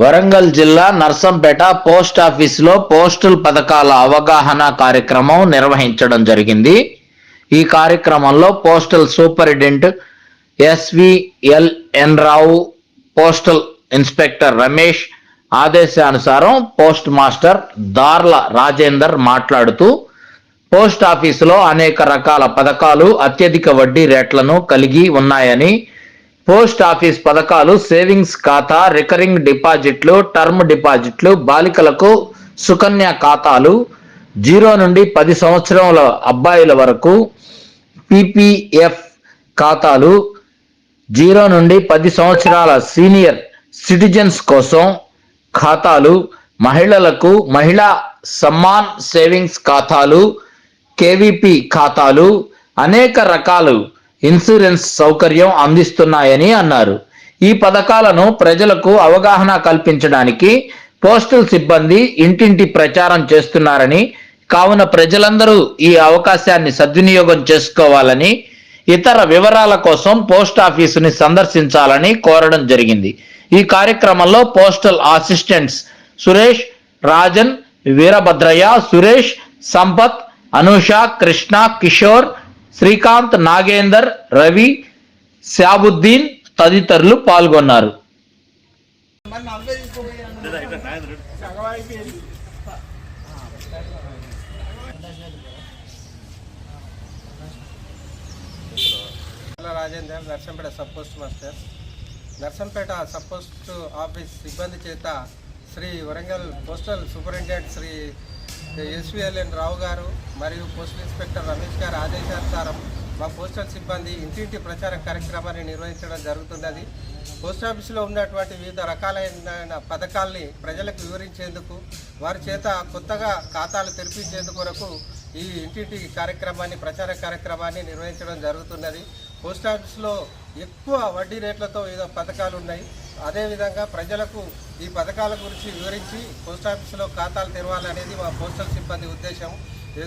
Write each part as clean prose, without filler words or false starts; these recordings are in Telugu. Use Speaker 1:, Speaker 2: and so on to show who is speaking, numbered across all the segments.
Speaker 1: వరంగల్ జిల్లా నర్సంపేట పోస్ట్ ఆఫీసులో పోస్టల్ పథకాల అవగాహన కార్యక్రమం నిర్వహించడం జరిగింది. ఈ కార్యక్రమంలో పోస్టల్ సూపరింటెండెంట్ SVLN రావు, పోస్టల్ ఇన్స్పెక్టర్ రమేష్ ఆదేశానుసారం పోస్ట్ మాస్టర్ దార్ల రాజేందర్ మాట్లాడుతూ, పోస్ట్ ఆఫీసులో అనేక రకాల పథకాలు అత్యధిక వడ్డీ రేట్లను కలిగి ఉన్నాయని, పోస్ట్ ఆఫీస్ పథకాలు సేవింగ్స్ ఖాతా, రికరింగ్ డిపాజిట్లు, టర్మ్ డిపాజిట్లు, బాలికలకు సుకన్య ఖాతాలు, 0 నుండి 10 సంవత్సరాల అబ్బాయిల వరకు PPF ఖాతాలు, 0 నుండి 10 సంవత్సరాల సీనియర్ సిటిజన్స్ కోసం ఖాతాలు, మహిళలకు మహిళా సమ్మాన్ సేవింగ్స్ ఖాతాలు, KVP ఖాతాలు, అనేక రకాలు ఇన్సూరెన్స్ సౌకర్యం అందిస్తున్నాయని అన్నారు. ఈ పథకాలను ప్రజలకు అవగాహన కల్పించడానికి పోస్టల్ సిబ్బంది ఇంటింటి ప్రచారం చేస్తున్నారని, కావున ప్రజలందరూ ఈ అవకాశాన్ని సద్వినియోగం చేసుకోవాలని, ఇతర వివరాల కోసం పోస్ట్ ఆఫీసుని సందర్శించాలని కోరడం జరిగింది. ఈ కార్యక్రమంలో పోస్టల్ అసిస్టెంట్స్ సురేష్, రాజన్, వీరభద్రయ్య, సురేష్, సంపత్, అనూష, కృష్ణ, కిషోర్, శ్రీకాంత్, నాగేందర్, రవి, శాబుద్దీన్ తదితరులు పాల్గొన్నారు.
Speaker 2: Rajender, Narsampet sub post master. Narsampet sub post office సిబ్బంది చేత Shri Warangal postal superintendent Shri SVLN Rao garu మరియు పోస్టల్ ఇన్స్పెక్టర్ రమేష్ గారి ఆదేశానుసారం మా పోస్టల్ సిబ్బంది ఇంటింటి ప్రచార కార్యక్రమాన్ని నిర్వహించడం జరుగుతున్నది. పోస్ట్ ఆఫీసులో ఉన్నటువంటి వివిధ రకాలైన పథకాల్ని ప్రజలకు వివరించేందుకు, వారి చేత కొత్తగా ఖాతాలు తెరిపించేందుకు కొరకు ఈ ఇంటింటి కార్యక్రమాన్ని, ప్రచార కార్యక్రమాన్ని నిర్వహించడం జరుగుతున్నది. పోస్ట్ ఆఫీసులో ఎక్కువ వడ్డీ రేట్లతో వివిధ పథకాలు ఉన్నాయి. అదేవిధంగా ప్రజలకు ఈ పథకాల గురించి వివరించి పోస్ట్ ఆఫీసులో ఖాతాలు తెరవాలనేది మా పోస్టల్ సిబ్బంది ఉద్దేశం.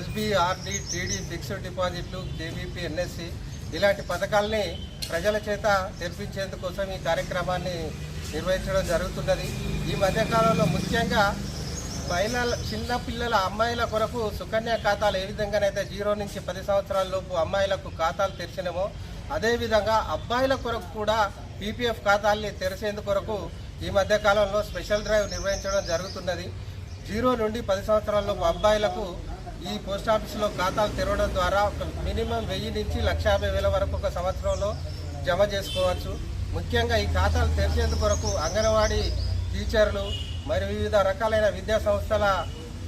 Speaker 2: SB, RD, TD, ఫిక్స్డ్ డిపాజిట్లు, KVP, NSC ఇలాంటి పథకాలని ప్రజల చేత తెరిపించేందుకోసం ఈ కార్యక్రమాన్ని నిర్వహించడం జరుగుతున్నది. ఈ మధ్యకాలంలో ముఖ్యంగా చిన్న పిల్లల అమ్మాయిల కొరకు సుకన్య ఖాతాలు ఏ విధంగానైతే 0 నుంచి 10 సంవత్సరాల లోపు అమ్మాయిలకు ఖాతాలు తెరిచినామో, అదేవిధంగా అబ్బాయిల కొరకు కూడా PPF ఖాతాల్ని తెరిచేందుకు కొరకు ఈ మధ్యకాలంలో స్పెషల్ డ్రైవ్ నిర్వహించడం జరుగుతున్నది. 0 నుండి 10 సంవత్సరాల లోపు అబ్బాయిలకు ఈ పోస్ట్ ఆఫీసులో ఖాతాలు తెరవడం ద్వారా మినిమం 1000 నుంచి 1,50,000 వరకు ఒక సంవత్సరంలో జమ చేసుకోవచ్చు. ముఖ్యంగా ఈ ఖాతాలు తెరిచేందుకు కొరకు అంగన్వాడీ టీచర్లు మరియు వివిధ రకాలైన విద్యా సంస్థల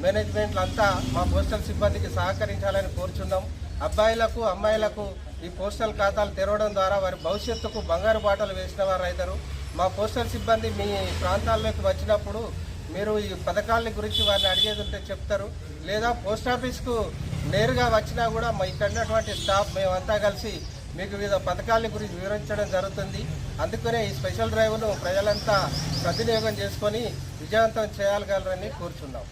Speaker 2: మేనేజ్మెంట్లంతా మా పోస్టల్ సిబ్బందికి సహకరించాలని కోరుచున్నాం. అబ్బాయిలకు అమ్మాయిలకు ఈ పోస్టల్ ఖాతాలు తెరవడం ద్వారా వారి భవిష్యత్తుకు బంగారు బాటలు వేసిన వారు అవుతారు. మా పోస్టల్ సిబ్బంది మీ ప్రాంతాల్లోకి వచ్చినప్పుడు మీరు ఈ పథకాల గురించి వారిని అడిగేది ఉంటే చెప్తారు. లేదా పోస్ట్ ఆఫీస్కు నేరుగా వచ్చినా కూడా మా ఇక్కడ ఉన్నటువంటి స్టాఫ్ మేమంతా కలిసి మీకు వివిధ పథకాల గురించి వివరించడం జరుగుతుంది. అందుకనే ఈ స్పెషల్ డ్రైవ్ను ప్రజలంతా సద్వినియోగం చేసుకొని విజయవంతం చేయగలరని కోరుచున్నాం.